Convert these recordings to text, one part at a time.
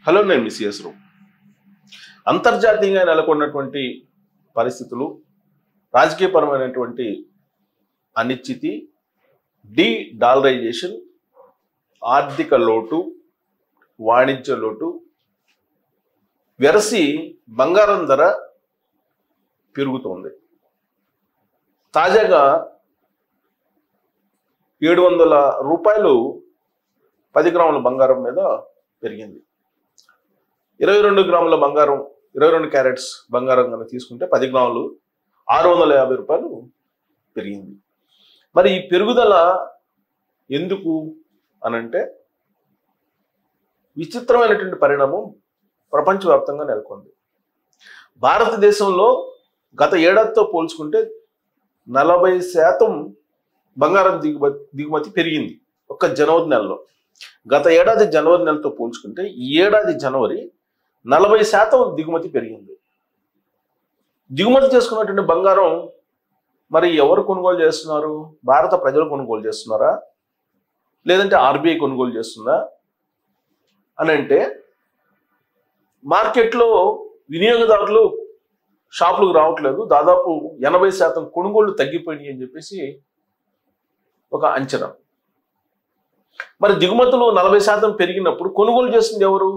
Hello, నేను miss చేసరు. అంతర్జాతీయంగా నెలకొన్నటువంటి పరిస్థితులు, రాజకీయపరమైనటువంటి అనిశ్చితి, డాలరైజేషన్, ఆర్థిక లోటు, వాణిజ్య లోటు వెరసి బంగారం ధర పెరుగుతోంది. తాజాగా 700 రూపాయలు 10 గ్రాముల బంగారం మీద పెరిగింది. 22 గ్రాముల బంగారం, 22 క్యారెట్స్ బంగారం కనుక తీసుకుంటే 10 గ్రాములు 650 రూపాయలు పెరిగింది. మరి ఈ పెరుగుదల ఎందుకు అనంటే విచిత్రమైనటువంటి పరిణామం ప్రపంచవ్యాప్తంగా నెలకొంది. భారతదేశంలో గత ఏడాదితో పోల్చుకుంటే 40% బంగారం దిగుమతి పెరిగింది ఒక్క జనవరి నెలలో. గత ఏడాది జనవరి నెలతో పోల్చుకుంటే ఈ ఏడాది జనవరి 40% దిగుమతి పెరిగింది. దిగుమతి చేసుకున్నటువంటి బంగారం మరి ఎవరు కొనుగోలు చేస్తున్నారు? భారత ప్రజలు కొనుగోలు చేస్తున్నారా, లేదంటే ఆర్బీఐ కొనుగోలు చేస్తుందా అని అంటే, మార్కెట్లో వినియోగదారులు షాపులకు రావట్లేదు, దాదాపు 80% కొనుగోళ్లు తగ్గిపోయినాయి అని చెప్పేసి ఒక అంచనా. మరి దిగుమతులు 40% పెరిగినప్పుడు కొనుగోలు చేస్తుంది ఎవరు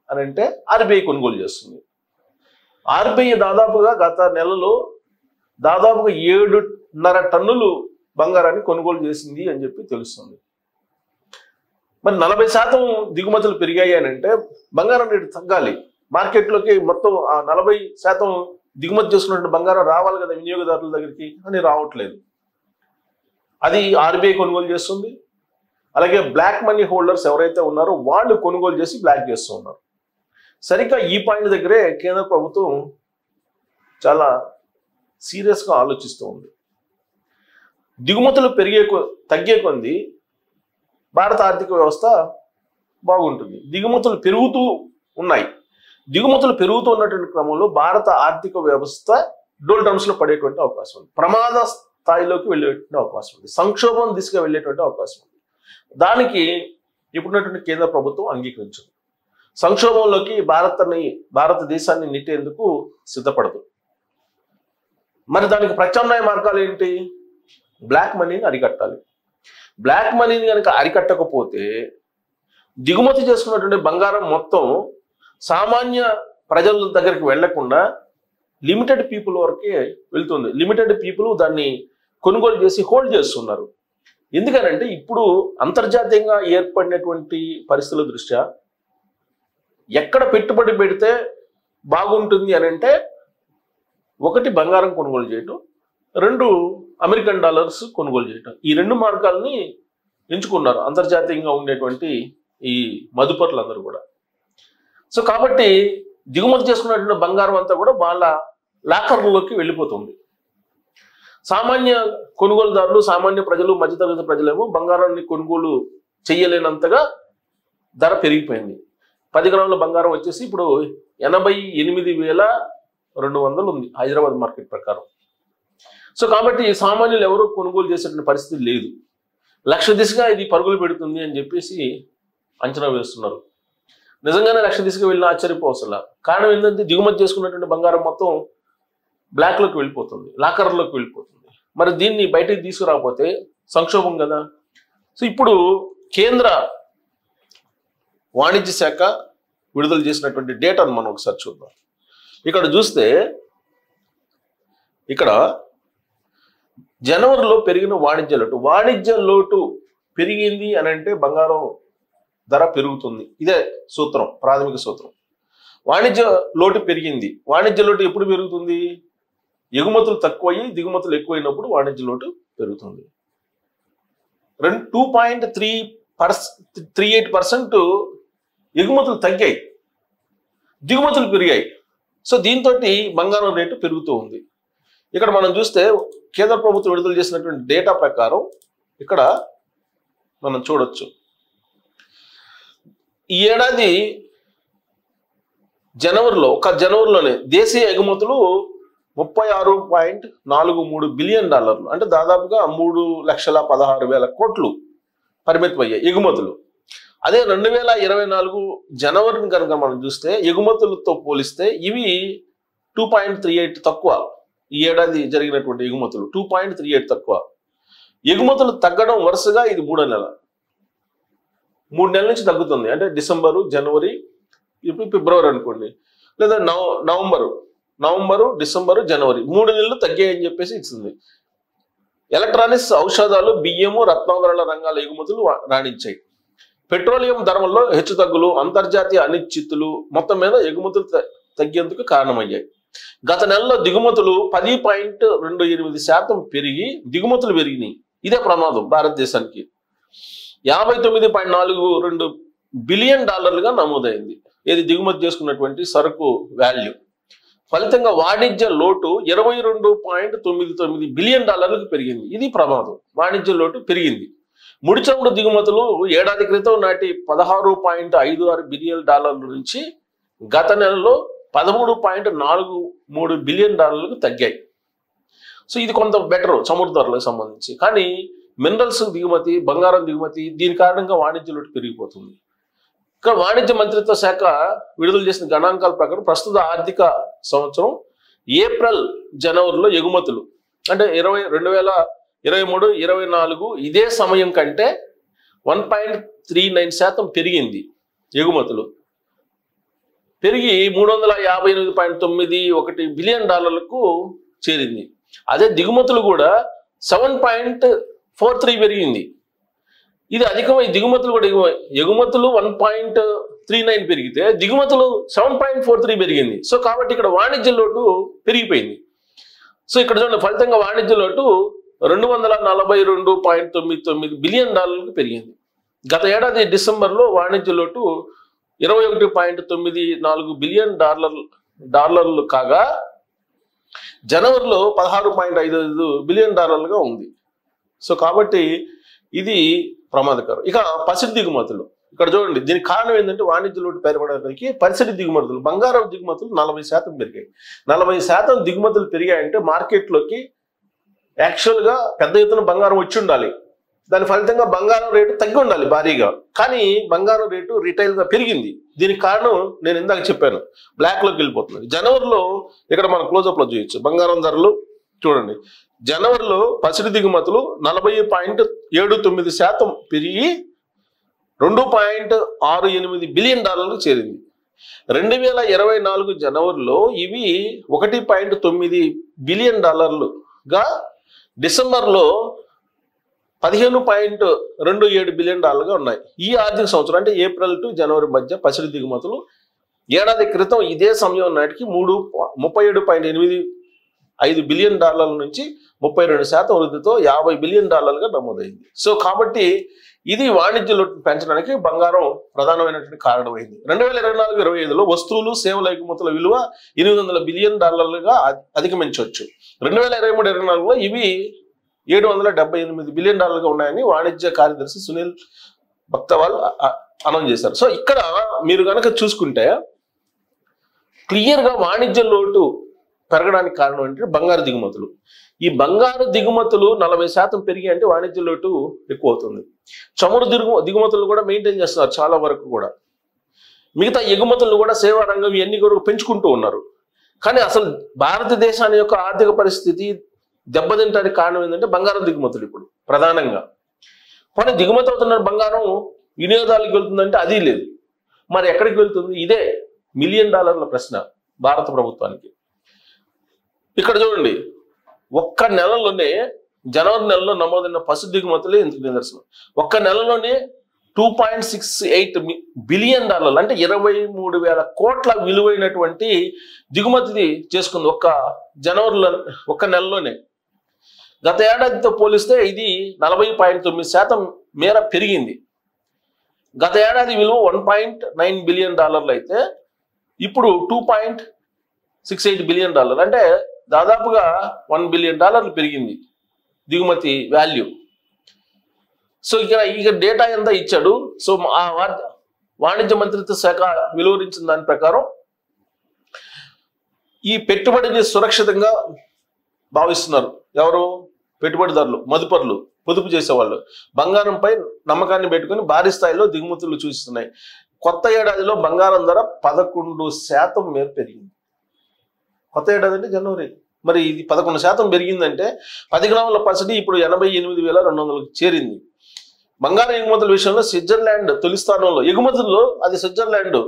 అని అంటే ఆర్బీఐ కొనుగోలు చేస్తుంది. ఆర్బీఐ దాదాపుగా గత నెలలో దాదాపుగా 7.5 టన్నులు బంగారాన్ని కొనుగోలు చేసింది అని చెప్పి తెలుస్తుంది. మరి 40% దిగుమతులు పెరిగాయి అని అంటే బంగారం రేటు తగ్గాలి, మార్కెట్లోకి మొత్తం ఆ 40% దిగుమతి చేసుకున్నటువంటి బంగారం రావాలి కదా వినియోగదారుల దగ్గరికి, అని రావట్లేదు. అది ఆర్బీఐ కొనుగోలు చేస్తుంది. అలాగే బ్లాక్ మనీ హోల్డర్స్ ఎవరైతే ఉన్నారో వాళ్ళు కొనుగోలు చేసి బ్లాక్ చేస్తూ ఉన్నారు. సరిగ్గా ఈ పాయింట్ దగ్గరే కేంద్ర ప్రభుత్వం చాలా సీరియస్గా ఆలోచిస్తూ ఉంది. దిగుమతులు తగ్గే కొంది భారత ఆర్థిక వ్యవస్థ బాగుంటుంది. దిగుమతులు పెరుగుతూ ఉన్నాయి. దిగుమతులు పెరుగుతున్నటువంటి క్రమంలో భారత ఆర్థిక వ్యవస్థ డోల్ టర్మ్స్లో పడేటువంటి అవకాశం ఉంది, ప్రమాద స్థాయిలోకి వెళ్ళేటువంటి అవకాశం ఉంది, సంక్షోభం దిశగా వెళ్ళేటువంటి అవకాశం ఉంది. దానికి ఇప్పుడున్నటువంటి కేంద్ర ప్రభుత్వం అంగీకరించదు. సంక్షోభంలోకి భారతదేశాన్ని నెట్టేందుకు సిద్ధపడదు. మరి దానికి ప్రత్యామ్నాయ మార్గాలు ఏంటి? బ్లాక్ మనీని అరికట్టాలి. బ్లాక్ మనీని కనుక అరికట్టకపోతే దిగుమతి చేసుకున్నటువంటి బంగారం మొత్తం సామాన్య ప్రజల దగ్గరికి వెళ్లకుండా లిమిటెడ్ పీపుల్ వరకే వెళ్తుంది. లిమిటెడ్ పీపుల్ దాన్ని కొనుగోలు చేసి హోల్డ్ చేస్తున్నారు. ఎందుకనంటే ఇప్పుడు అంతర్జాతీయంగా ఏర్పడినటువంటి పరిస్థితుల దృష్ట్యా ఎక్కడ పెట్టుబడి పెడితే బాగుంటుంది అని అంటే, ఒకటి బంగారం కొనుగోలు చేయటం, 2 అమెరికన్ డాలర్స్ కొనుగోలు చేయటం. ఈ 2 మార్గాల్ని ఎంచుకున్నారు అంతర్జాతీయంగా ఉండేటువంటి ఈ మదుపర్లందరూ కూడా. సో కాబట్టి దిగుమతి చేసుకున్నటువంటి బంగారం అంతా కూడా వాళ్ళ లాకర్లలోకి వెళ్ళిపోతుంది. సామాన్య కొనుగోలుదారులు, సామాన్య ప్రజలు, మధ్యతరగతి ప్రజలేమో బంగారాన్ని కొనుగోలు చేయలేనంతగా ధర పెరిగిపోయింది. 10 గ్రాముల బంగారం వచ్చేసి ఇప్పుడు 88,200 ఉంది హైదరాబాద్ మార్కెట్ ప్రకారం. సో కాబట్టి సామాన్యులు ఎవరు కొనుగోలు చేసేటువంటి పరిస్థితి లేదు. 1,00,000 దిశగా ఇది పరుగులు పెడుతుంది అని చెప్పేసి అంచనా వేస్తున్నారు. నిజంగానే 1,00,000 దిశగా వెళ్ళిన ఆశ్చర్యపోవసలా. కారణం ఏంటంటే దిగుమతి చేసుకున్నటువంటి బంగారం మొత్తం బ్లాక్లోకి వెళ్ళిపోతుంది, లాకర్లోకి వెళ్ళిపోతుంది. మరి దీన్ని బయటకు తీసుకురాకపోతే సంక్షోభం కదా. సో ఇప్పుడు కేంద్ర వాణిజ్య శాఖ విడుదల చేసినటువంటి డేటాను మనం ఒకసారి చూద్దాం. ఇక్కడ చూస్తే ఇక్కడ జనవరిలో పెరిగిన వాణిజ్య లోటు పెరిగింది అని అంటే బంగారం ధర పెరుగుతుంది. ఇదే సూత్రం, ప్రాథమిక సూత్రం. వాణిజ్య లోటు పెరిగింది. వాణిజ్య లోటు ఎప్పుడు పెరుగుతుంది? ఎగుమతులు తక్కువయ్యి దిగుమతులు ఎక్కువైనప్పుడు వాణిజ్య లోటు పెరుగుతుంది. 2.38% ఎగుమతులు తగ్గాయి, దిగుమతులు పెరిగాయి. సో దీంతో బంగారం రేటు పెరుగుతూ ఉంది. ఇక్కడ మనం చూస్తే కేంద్ర ప్రభుత్వం విడుదల చేసినటువంటి డేటా ప్రకారం ఇక్కడ మనం చూడొచ్చు, ఈ ఏడాది జనవరిలోనే దేశీయ ఎగుమతులు $36.43 బిలియన్, అంటే దాదాపుగా 3,16,000 కోట్లు పరిమితమయ్యాయి ఎగుమతులు. అదే 2024 జనవరిని కనుక మనం చూస్తే ఎగుమతులతో పోలిస్తే ఇవి 2.38 తక్కువ. ఈ ఏడాది జరిగినటువంటి ఎగుమతులు 2.38 తక్కువ. ఎగుమతులు తగ్గడం వరుసగా ఇది 3వ నెల. 3 నెలల నుంచి తగ్గుతుంది. అంటే డిసెంబరు, జనవరి, ఇప్పుడు ఫిబ్రవరి అనుకోండి, లేదా నవంబరు, డిసెంబరు, జనవరి 3 నెలలు తగ్గాయని చెప్పేసి ఇచ్చింది. ఎలక్ట్రానిక్స్, ఔషధాలు, బియ్యము, రత్నాభరణాల రంగాల ఎగుమతులు రాణించాయి. పెట్రోలియం ధరల్లో హెచ్చుతగ్గులు, అంతర్జాతీయ అనిశ్చితులు మొత్తం మీద ఎగుమతులు తగ్గేందుకు కారణమయ్యాయి. గత నెలలో దిగుమతులు 10.28% పెరిగి దిగుమతులు పెరిగినాయి. ఇదే ప్రమాదం భారతదేశానికి. $59.42 బిలియన్ నమోదైంది. ఇది దిగుమతి చేసుకున్నటువంటి సరుకు వాల్యూ. ఫలితంగా వాణిజ్య లోటు $22.99 బిలియన్ పెరిగింది. ఇది ప్రమాదం. వాణిజ్య లోటు పెరిగింది. ముడి చమురు దిగుమతులు ఏడాది క్రితం నాటి $16.56 బిలియన్ నుంచి గత నెలలో $13.43 బిలియన్ తగ్గాయి. సో ఇది కొంత బెటర్ చమురు ధరలకు సంబంధించి. కానీ మినరల్స్ దిగుమతి, బంగారం దిగుమతి దీని కారణంగా వాణిజ్య లోటు పెరిగిపోతుంది. ఇక్కడ వాణిజ్య మంత్రిత్వ శాఖ విడుదల చేసిన గణాంకాల ప్రకారం ప్రస్తుత ఆర్థిక సంవత్సరం ఏప్రిల్, జనవరిలో ఎగుమతులు అంటే 2023-24 ఇదే సమయం కంటే 1.39% పెరిగింది. ఎగుమతులు పెరిగి $358.91 బిలియన్ చేరింది. అదే దిగుమతులు కూడా 7.43 పెరిగింది. ఇది అధికమై దిగుమతులు కూడా ఎగుమతులు 1.39 పెరిగితే దిగుమతులు 7.43 పెరిగింది. సో కాబట్టి ఇక్కడ వాణిజ్య లోటు పెరిగిపోయింది. సో ఇక్కడ చూడండి, ఫలితంగా వాణిజ్య లోటు $242.99 బిలియన్ పెరిగింది. గత ఏడాది డిసెంబర్లో వాణిజ్య లోటు $21.94 బిలియన్ కాగా జనవరిలో $16.55 బిలియన్ ఉంది. సో కాబట్టి ఇది ప్రమాదకరం. ఇక పసిడి దిగుమతులు ఇక్కడ చూడండి, దీనికి కారణం ఏంటంటే వాణిజ్య లోటు పెరగడానికి పసిడి దిగుమతులు, బంగారం దిగుమతులు 40% పెరిగాయి. 40% దిగుమతులు పెరిగాయంటే మార్కెట్లోకి యాక్చువల్గా పెద్ద ఎత్తున బంగారం వచ్చి ఉండాలి. దాని ఫలితంగా బంగారం రేటు తగ్గి ఉండాలి భారీగా. కానీ బంగారం రేటు రిటైల్గా పెరిగింది. దీనికి కారణం నేను ఇందాక చెప్పాను, బ్లాక్లోకి వెళ్ళిపోతుంది. జనవరిలో ఇక్కడ మనం క్లోజప్లో చూయొచ్చు బంగారం ధరలు చూడండి. జనవరిలో పసిడి దిగుమతులు 40.79% పెరిగి $2.68 బిలియన్ చేరింది. 2024 జనవరిలో ఇవి $1.9 బిలియన్ డిసెంబర్లో $15.27 బిలియన్ ఉన్నాయి. ఈ ఆర్థిక సంవత్సరం అంటే ఏప్రిల్ టు జనవరి మధ్య పసిడి దిగుమతులు ఏడాది క్రితం ఇదే సమయం నాటికి 37.85 బిలియన్ నుంచి 32% వృద్ధితో $50 బిలియన్ నమోదైంది. సో కాబట్టి ఇది వాణిజ్య లోటు పెంచడానికి బంగారం ప్రధానమైనటువంటి కారణమైంది. 2024-25లో వస్తువులు, సేవల ఎగుమతుల విలువ $800 బిలియన్ అధిగమించవచ్చు. 2023-24లో ఇవి $778 బిలియన్ ఉన్నాయని వాణిజ్య కార్యదర్శి సునీల్ బక్తవాల్ అనౌన్స్ చేశారు. సో ఇక్కడ మీరు కనుక చూసుకుంటే క్లియర్గా వాణిజ్య లోటు పెరగడానికి కారణం ఏంటంటే బంగారు దిగుమతులు. ఈ బంగారు దిగుమతులు 40% పెరిగి అంటే వాణిజ్య లోటు ఎక్కువ అవుతుంది. చమురు దిగుమతులు కూడా మెయింటైన్ చేస్తున్నారు చాలా వరకు కూడా. మిగతా ఎగుమతులను కూడా సేవా రంగం ఇవన్నీ కూడా పెంచుకుంటూ ఉన్నారు. కానీ అసలు భారతదేశాన్ని యొక్క ఆర్థిక పరిస్థితి దెబ్బతింటానికి కారణం ఏంటంటే బంగారం దిగుమతులు. ఇప్పుడు ప్రధానంగా కానీ దిగుమతి అవుతున్న బంగారం వినియోగదారులకు వెళ్తుందంటే అది లేదు. మరి ఎక్కడికి వెళ్తుంది? ఇదే $1 మిలియన్ ప్రశ్న భారత ప్రభుత్వానికి. ఇక్కడ చూడండి, ఒక్క నెలలోనే జనవరి నెలలో నమోదైన పసు దిగుమతులే ఇందుకు నిదర్శనం. ఒక్క నెలలోనే $2.68 బిలియన్ అంటే 23,000 కోట్ల విలువైనటువంటి దిగుమతి చేసుకుంది ఒక్క నెలలోనే. గత ఏడాదితో పోలిస్తే ఇది 40.9% మేర పెరిగింది. గత ఏడాది విలువ $1.9 బిలియన్ అయితే ఇప్పుడు $2.68 బిలియన్ అంటే దాదాపుగా $1 బిలియన్ పెరిగింది దిగుమతి వాల్యూ. సో ఇక డేటా ఎంత ఇచ్చాడు. సో ఆ వాణిజ్య మంత్రిత్వ శాఖ వెలువరించిన దాని ప్రకారం ఈ పెట్టుబడిని సురక్షితంగా భావిస్తున్నారు ఎవరు? పెట్టుబడిదారులు, మదుపర్లు, పొదుపు చేసేవాళ్ళు బంగారంపై నమ్మకాన్ని పెట్టుకుని భారీ స్థాయిలో దిగుమతులు చూస్తున్నాయి. కొత్త ఏడాదిలో బంగారం ధర 11% మేర పెరిగింది. కొత్త ఏడాది అంటే జనవరి. మరి ఇది 11% పెరిగిందంటే 10 గ్రాముల పసిడి ఇప్పుడు 88,200కు చేరింది. బంగారం ఎగుమతుల విషయంలో స్విట్జర్లాండ్ తొలి స్థానంలో, ఎగుమతుల్లో అది స్విట్జర్లాండ్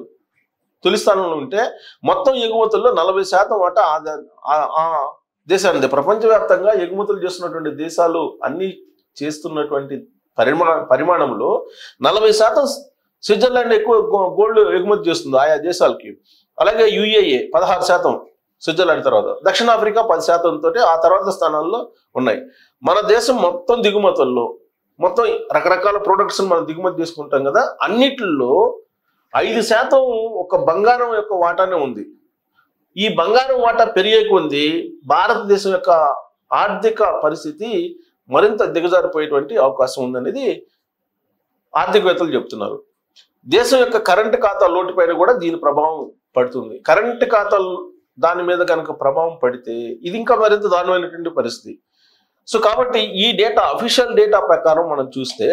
తొలి స్థానంలో ఉంటే మొత్తం ఎగుమతుల్లో 40% వాటా ఆ దేశాన్ని. ప్రపంచవ్యాప్తంగా ఎగుమతులు చేస్తున్నటువంటి దేశాలు అన్ని చేస్తున్నటువంటి పరిమాణంలో 40% స్విట్జర్లాండ్ ఎక్కువ గోల్డ్ ఎగుమతి చేస్తుంది ఆయా దేశాలకి. అలాగే UAE 16%, స్విట్జర్లాండ్ తర్వాత. దక్షిణాఫ్రికా 10% తోటి ఆ తర్వాత స్థానాల్లో ఉన్నాయి. మన దేశం మొత్తం దిగుమతుల్లో, మొత్తం రకరకాల ప్రొడక్ట్స్ మనం దిగుమతి చేసుకుంటాం కదా, అన్నిటిలో 5% ఒక బంగారం యొక్క వాటానే ఉంది. ఈ బంగారం వాటా పెరిగే కొద్దీ భారతదేశం యొక్క ఆర్థిక పరిస్థితి మరింత దిగజారిపోయేటువంటి అవకాశం ఉందనేది ఆర్థికవేత్తలు చెప్తున్నారు. దేశం యొక్క కరెంటు ఖాతా లోటు పైన కూడా దీని ప్రభావం పడుతుంది. కరెంటు ఖాతాలు దాని మీద కనుక ప్రభావం పడితే ఇది ఇంకా మరింత దారుణమైనటువంటి పరిస్థితి. సో కాబట్టి ఈ డేటా, అఫీషియల్ డేటా ప్రకారం మనం చూస్తే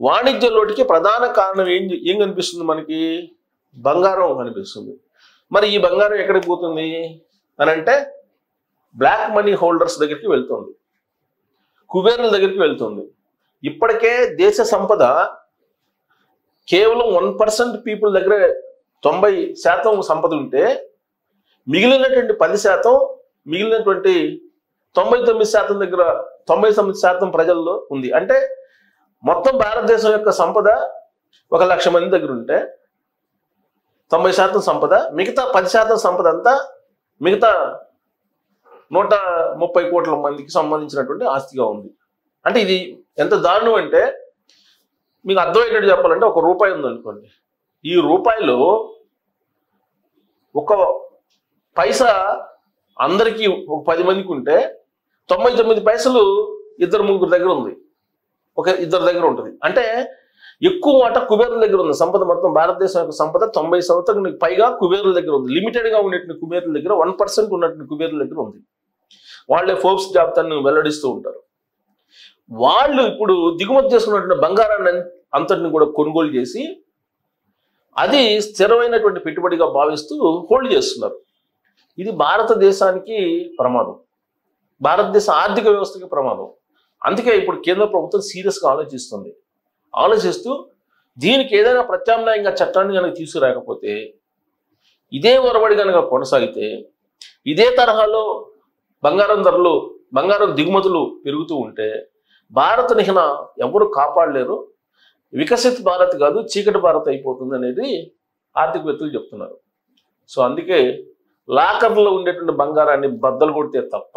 వాణిజ్య లోటుకి ప్రధాన కారణం ఏం కనిపిస్తుంది మనకి? బంగారం కనిపిస్తుంది. మరి ఈ బంగారం ఎక్కడికి పోతుంది అని అంటే బ్లాక్ మనీ హోల్డర్స్ దగ్గరికి వెళ్తుంది, కుబేరుల దగ్గరికి వెళ్తుంది. ఇప్పటికే దేశ సంపద కేవలం 1% పీపుల్ దగ్గర 90% సంపద ఉంటే మిగిలినటువంటి 10%, మిగిలినటువంటి 99% దగ్గర 99% ప్రజల్లో ఉంది. అంటే మొత్తం భారతదేశం యొక్క సంపద 1,00,000 మంది దగ్గర ఉంటే 90% సంపద, మిగతా 10% సంపద అంతా మిగతా 130 కోట్ల మందికి సంబంధించినటువంటి ఆస్తిగా ఉంది. అంటే ఇది ఎంత దారుణం అంటే, మీకు అర్థమయ్యేటట్టు చెప్పాలంటే, ఒక రూపాయి ఉందనుకోండి, ఈ రూపాయిలో 1 పైసా అందరికీ ఒక 10 మందికి ఉంటే 99 పైసలు 2-3 దగ్గర ఉంది, ఒక 2 దగ్గర ఉంటుంది. అంటే ఎక్కువ వాటా కుబేరుల దగ్గర ఉంది. సంపద మొత్తం భారతదేశం యొక్క సంపద 90% పైగా కుబేరుల దగ్గర ఉంది. లిమిటెడ్గా ఉన్నటువంటి కుబేరుల దగ్గర 1% ఉన్నటువంటి కుబేరుల దగ్గర ఉంది. వాళ్ళే ఫోర్బ్స్ జాబితాను వెల్లడిస్తూ ఉంటారు. వాళ్ళు ఇప్పుడు దిగుమతి చేసుకున్నటువంటి బంగారాన్ని అంతటిని కూడా కొనుగోలు చేసి అది స్థిరమైనటువంటి పెట్టుబడిగా భావిస్తూ హోల్డ్ చేస్తున్నారు. ఇది భారతదేశానికి ప్రమాదం, భారతదేశ ఆర్థిక వ్యవస్థకి ప్రమాదం. అందుకే ఇప్పుడు కేంద్ర ప్రభుత్వం సీరియస్గా ఆలోచిస్తూ దీనికి ఏదైనా ప్రత్యామ్నాయంగా చట్టాన్ని కనుక తీసుకురాకపోతే, ఇదే ఒరవడి కనుక కొనసాగితే, ఇదే తరహాలో బంగారం ధరలు, బంగారం దిగుమతులు పెరుగుతూ ఉంటే భారత్ని ఎవరు కాపాడలేరు. వికసిత్ భారత్ కాదు, చీకటి భారత్ అయిపోతుంది అనేది ఆర్థికవేత్తలు చెప్తున్నారు. సో అందుకే లాకర్లో ఉండేటువంటి బంగారాన్ని బద్దలు కొడితే తప్ప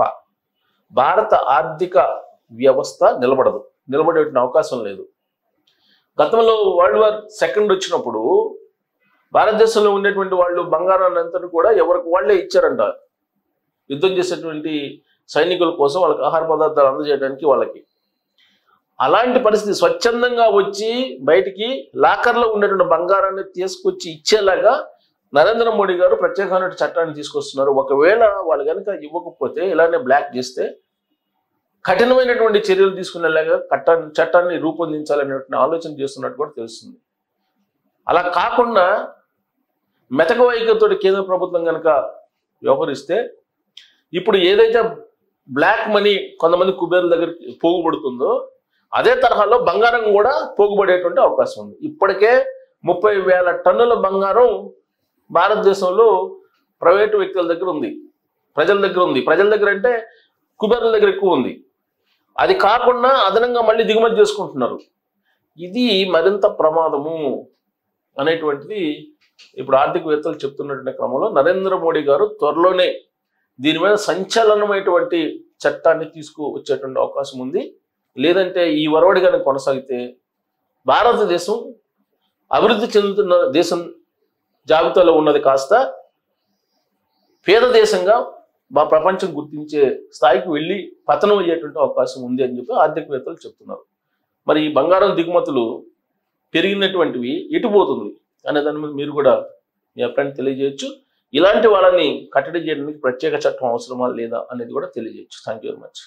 భారత ఆర్థిక వ్యవస్థ నిలబడేటువంటి అవకాశం లేదు. గతంలో వరల్డ్ వార్ II వచ్చినప్పుడు భారతదేశంలో ఉండేటువంటి వాళ్ళు బంగారాన్ని అంతా కూడా ఎవరికి వాళ్ళే ఇచ్చారంట, యుద్ధం చేసేటువంటి సైనికుల కోసం వాళ్ళకి ఆహార పదార్థాలు అందజేయడానికి వాళ్ళకి. అలాంటి పరిస్థితి స్వచ్ఛందంగా వచ్చి బయటికి లాకర్లో ఉండేటువంటి బంగారాన్ని తీసుకొచ్చి ఇచ్చేలాగా నరేంద్ర మోడీ గారు ప్రత్యేకమైన చట్టాన్ని తీసుకొస్తున్నారు. ఒకవేళ వాళ్ళు కనుక ఇవ్వకపోతే, ఇలానే బ్లాక్ చేస్తే కఠినమైనటువంటి చర్యలు తీసుకునేలాగా చట్టాన్ని రూపొందించాలనేటువంటి ఆలోచన చేస్తున్నట్టు కూడా తెలుస్తుంది. అలా కాకుండా మెతక వైఖరితో కేంద్ర ప్రభుత్వం కనుక వ్యవహరిస్తే, ఇప్పుడు ఏదైతే బ్లాక్ మనీ కొంతమంది కుబేరుల దగ్గరికి పోగుపడుతుందో అదే తరహాలో బంగారం కూడా పోగుపడేటువంటి అవకాశం ఉంది. ఇప్పటికే 30,000 టన్నుల బంగారం భారతదేశంలో ప్రైవేటు వ్యక్తుల దగ్గర ఉంది, ప్రజల దగ్గర ఉంది. ప్రజల దగ్గర అంటే కుబేరుల దగ్గర ఎక్కువ ఉంది. అది కాకుండా అదనంగా మళ్ళీ దిగుమతి చేసుకుంటున్నారు. ఇది మరింత ప్రమాదము అనేటువంటిది ఇప్పుడు ఆర్థికవేత్తలు చెప్తున్నటువంటి క్రమంలో నరేంద్ర మోడీ గారు త్వరలోనే దీని మీద సంచలనమైనటువంటి చట్టాన్ని తీసుకువచ్చేటువంటి అవకాశం ఉంది. లేదంటే ఈ ఒరవడి కనుక కొనసాగితే భారతదేశం అభివృద్ధి చెందుతున్న దేశం జాబితాలో ఉన్నది కాస్త పేద దేశంగా ప్రపంచం గుర్తించే స్థాయికి వెళ్ళి పతనం అయ్యేటువంటి అవకాశం ఉంది అని చెప్పి ఆర్థికవేత్తలు చెప్తున్నారు. మరి ఈ బంగారం దిగుమతులు పెరిగినటువంటివి ఎటుపోతుంది అనే దాని మీద మీరు కూడా మీ అభిప్రాయాన్ని తెలియజేయచ్చు. ఇలాంటి వాళ్ళని కట్టడి చేయడానికి ప్రత్యేక చట్టం అవసరమా లేదా అనేది కూడా తెలియజేయచ్చు. Thank you very much.